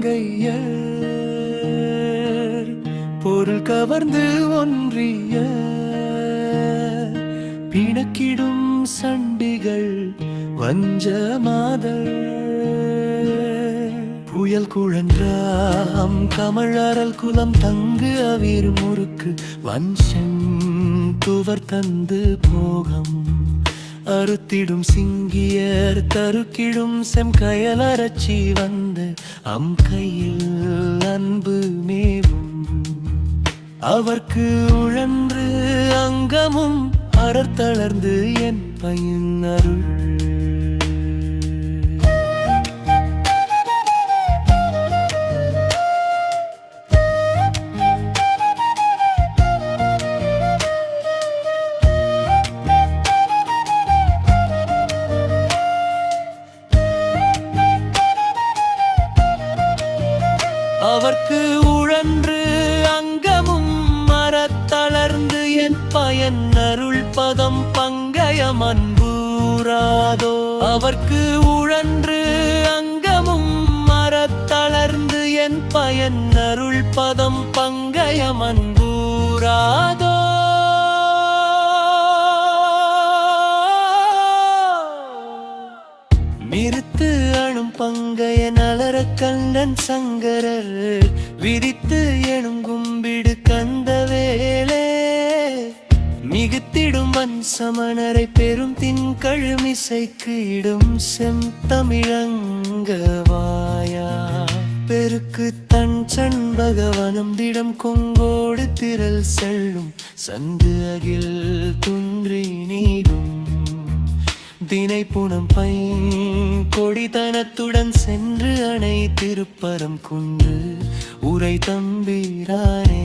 மங்கையர் பொருள் கவர்ந்து ஒன்றிய பிணக்கிடும் சண்டிகள் வஞ்ச மாதர் புயல் குழன்றாம் கமழறல் குலம் தங்கு அவிர் முறுக்கு வன்சன் துவர் தந்து போகம் அறுத்திடும் சிங்கியர் தருக்கிடும் செம்கயலரச்சி வந்து கையில் அன்பு மேவும் அவர்க்கு உழன்று அங்கமும் அறத்தளர்ந்து என் பையன் அருள் அவர்க்கு உழன்று அங்கமும் மரத்தளர்ந்து என் பயன் அருள் பதம் பங்கயம் அன்பூராதோ அவர்க்கு உழன்று அங்கமும் மரத்தளர்ந்து என் பயன் அருள் பதம் பங்கயம் அன்பூராதோ நிறுத்து அணும் பங்கைய நலர கண்டன் சங்கரர் விதித்து எனும் கும்பிடு கந்த வேளே மிகுத்திடும் மண் சமணரை பெரும் தின்கழுமிசைக்கு இடும் செந்தமிழங்கவாயா பெருக்கு தன் சண்பகவனம் திடம் கொங்கோடு திரள் செல்லும் சந்து அகில் துன்றி நீடும் தினை புனம் பைன் கொடிதனத்துடன் சென்று அணை திருப்பரம் குன்று உரை தம்பிரானே